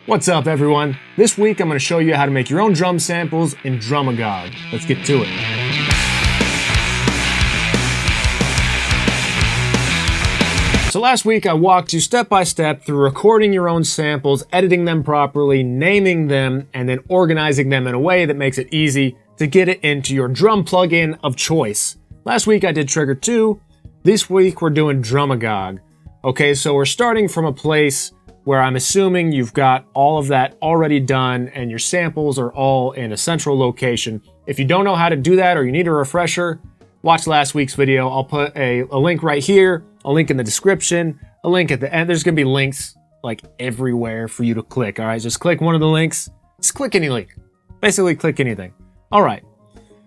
What's up, everyone? This week I'm going to show you how to make your own drum samples in DRUMAGOG. Let's get to it. So last week I walked you step by step through recording your own samples, editing them properly, naming them, and then organizing them in a way that makes it easy to get it into your drum plugin of choice. Last week I did Trigger 2. This week we're doing DRUMAGOG. Okay, so we're starting from a place where I'm assuming you've got all of that already done and your samples are all in a central location. If you don't know how to do that or you need a refresher, watch last week's video. I'll put a link right here, a link in the description, a link at the end. There's gonna be links like everywhere for you to click, all right? Just click one of the links. Just click any link. Basically click anything. All right,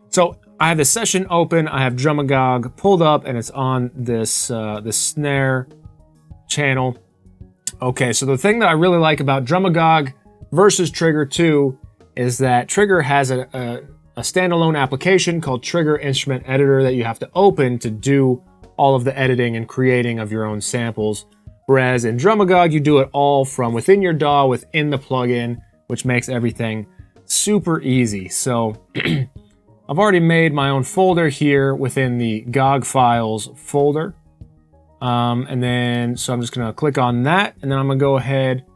so I have the session open. I have DRUMAGOG pulled up and it's on this, this snare channel. Okay, so the thing that I really like about DRUMAGOG versus Trigger 2 is that Trigger has a standalone application called Trigger Instrument Editor that you have to open to do all of the editing and creating of your own samples. Whereas in DRUMAGOG, you do it all from within your DAW, within the plugin, which makes everything super easy. So I've already made my own folder here within the GOG files folder. And then, so I'm just gonna click on that, and then I'm gonna go ahead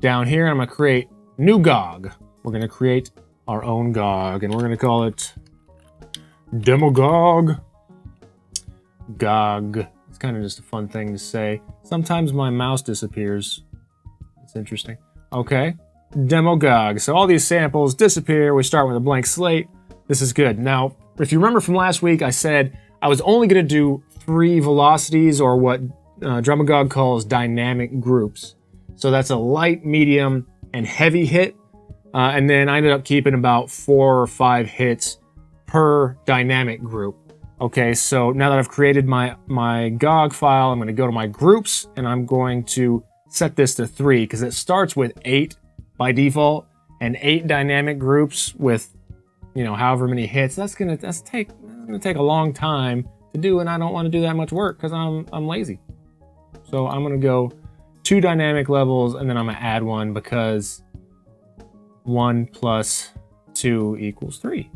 down here and I'm gonna create new GOG. We're gonna create our own GOG and we're gonna call it DemoGOG. GOG. It's kind of just a fun thing to say. Sometimes my mouse disappears. It's interesting. Okay, DemoGOG. So all these samples disappear. We start with a blank slate. This is good. Now, if you remember from last week, I said I was only gonna do 3 velocities, or what DRUMAGOG calls dynamic groups. So that's a light, medium, and heavy hit. And then I ended up keeping about 4 or 5 hits per dynamic group. Okay, so now that I've created my GOG file, I'm going to go to my groups and I'm going to set this to 3 because it starts with 8 by default, and 8 dynamic groups with, you know, however many hits. That's gonna take a long time to do, and I don't want to do that much work because I'm lazy. So I'm gonna go 2 dynamic levels and then I'm gonna add 1 because 1 plus 2 equals 3.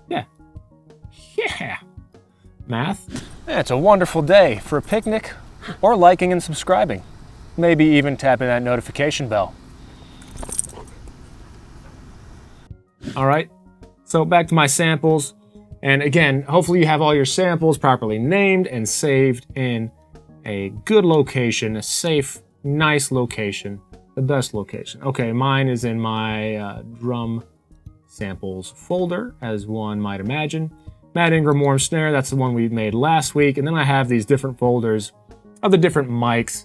Yeah. Math. Yeah, it's a wonderful day for a picnic or liking and subscribing. Maybe even tapping that notification bell. All right, so back to my samples. And again, hopefully you have all your samples properly named and saved in a good location, a safe, nice location, the best location. Okay, mine is in my drum samples folder, as one might imagine. Matt Ingram warm snare, that's the one we made last week. And then I have these different folders of the different mics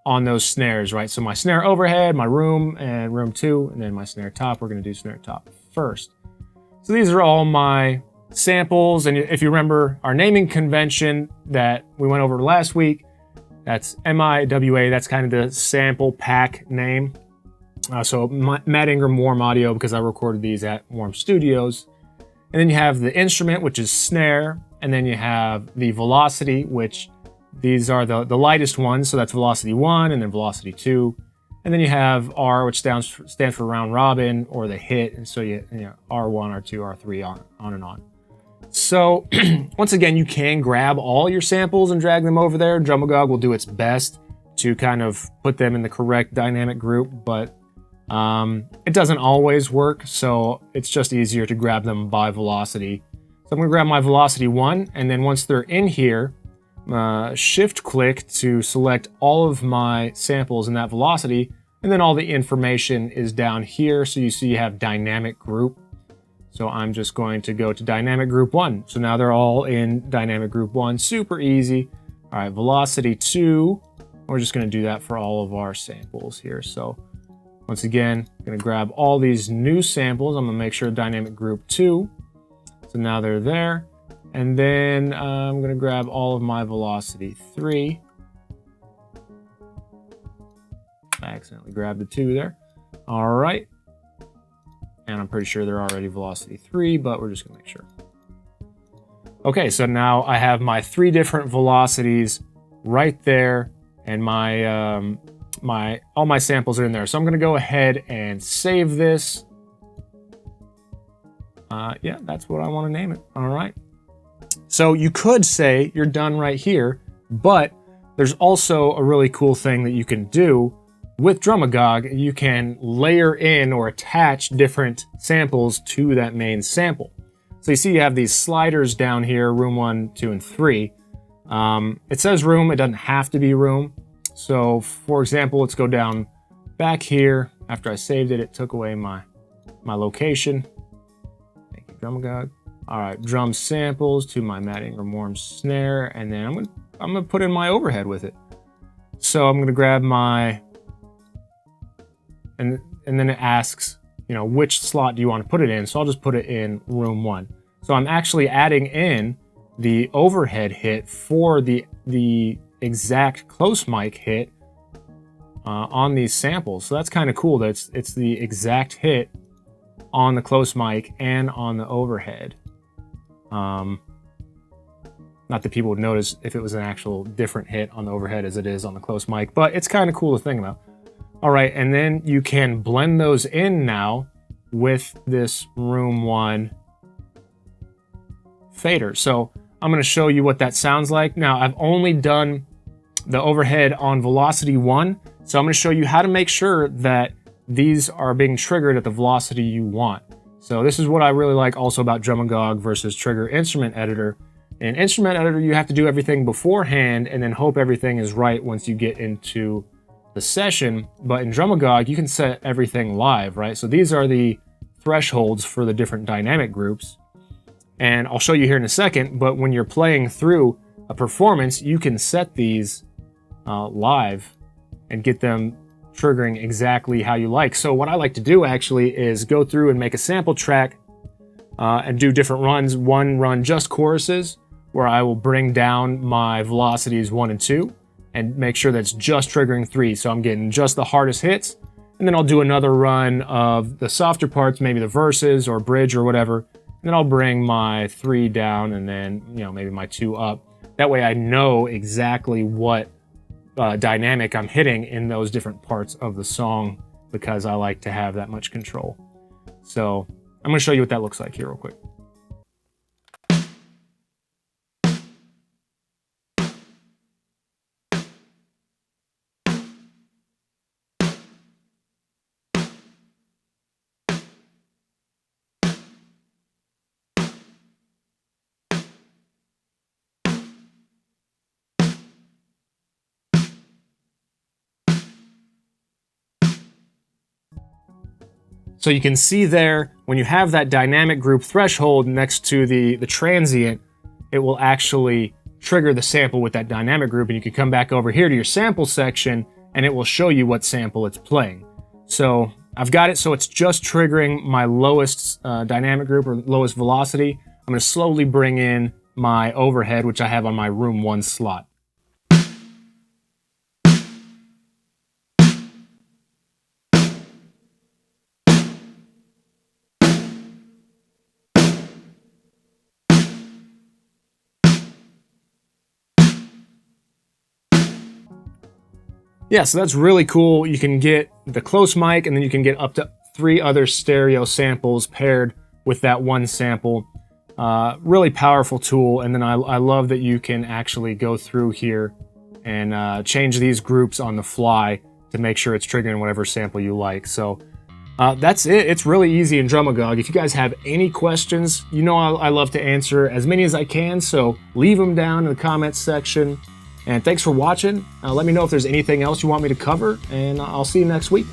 on those snares, right? So my snare overhead, my room, and room 2, and then my snare top. We're gonna do snare top first. So these are all my samples, and if you remember our naming convention that we went over last week, that's MIWA, that's kind of the sample pack name. So Matt Ingram Warm Audio, because I recorded these at Warm Studios. And then you have the instrument, which is snare, and then you have the velocity, which these are the lightest ones, so that's velocity 1 and then velocity 2. And then you have R, which stands for round robin, or the hit, and so you know, R1, R2, R3, on and on. So once again, you can grab all your samples and drag them over there. DRUMAGOG will do its best to kind of put them in the correct dynamic group, but it doesn't always work, so it's just easier to grab them by velocity. So I'm gonna grab my velocity 1, and then once they're in here, shift click to select all of my samples in that velocity, and then all the information is down here. So you see you have dynamic group. So I'm just going to go to dynamic group 1. So now they're all in dynamic group 1, super easy. All right, velocity 2, we're just gonna do that for all of our samples here. So once again, I'm gonna grab all these new samples. I'm gonna make sure dynamic group 2. So now they're there. And then I'm gonna grab all of my velocity 3. I accidentally grabbed the 2 there. All right. And I'm pretty sure they're already velocity 3, but we're just gonna make sure. Okay, so now I have my 3 different velocities right there, and my all my samples are in there. So I'm gonna go ahead and save this. Yeah, that's what I want to name it. All right. So you could say you're done right here, but there's also a really cool thing that you can do with DRUMAGOG. You can layer in or attach different samples to that main sample. So you see you have these sliders down here, room 1, 2, and 3. It says room, it doesn't have to be room. So for example, let's go down back here. After I saved it, it took away my location. Thank you, DRUMAGOG. All right, drum samples to my Matt Ingram warm snare, and then I'm gonna put in my overhead with it. So I'm gonna grab my, and then it asks, you know, which slot do you want to put it in? So I'll just put it in room 1. So I'm actually adding in the overhead hit for the exact close mic hit on these samples. So that's kind of cool that it's the exact hit on the close mic and on the overhead. Not that people would notice if it was an actual different hit on the overhead as it is on the close mic, but it's kind of cool to think about. All right, and then you can blend those in now with this room 1 fader. So I'm going to show you what that sounds like. Now, I've only done the overhead on velocity 1, so I'm going to show you how to make sure that these are being triggered at the velocity you want. So this is what I really like also about DRUMAGOG versus Trigger Instrument Editor. In Instrument Editor, you have to do everything beforehand and then hope everything is right once you get into the session. But in DRUMAGOG, you can set everything live, right? So these are the thresholds for the different dynamic groups. And I'll show you here in a second, but when you're playing through a performance, you can set these live and get them triggering exactly how you like. So what I like to do actually is go through and make a sample track and do different runs. One run just choruses, where I will bring down my velocities 1 and 2 and make sure that's just triggering 3. So I'm getting just the hardest hits. And then I'll do another run of the softer parts, maybe the verses or bridge or whatever. And then I'll bring my 3 down and then, you know, maybe my 2 up. That way I know exactly what dynamic I'm hitting in those different parts of the song, because I like to have that much control. So I'm going to show you what that looks like here real quick. So you can see there, when you have that dynamic group threshold next to the transient, it will actually trigger the sample with that dynamic group, and you can come back over here to your sample section and it will show you what sample it's playing. So I've got it so it's just triggering my lowest dynamic group or lowest velocity. I'm going to slowly bring in my overhead, which I have on my room 1 slot. Yeah, so that's really cool. You can get the close mic, and then you can get up to 3 other stereo samples paired with that one sample. Really powerful tool. And then I love that you can actually go through here and change these groups on the fly to make sure it's triggering whatever sample you like. So that's it. It's really easy in DRUMAGOG. If you guys have any questions, you know I love to answer as many as I can, so leave them down in the comments section. And thanks for watching. Let me know if there's anything else you want me to cover, and I'll see you next week.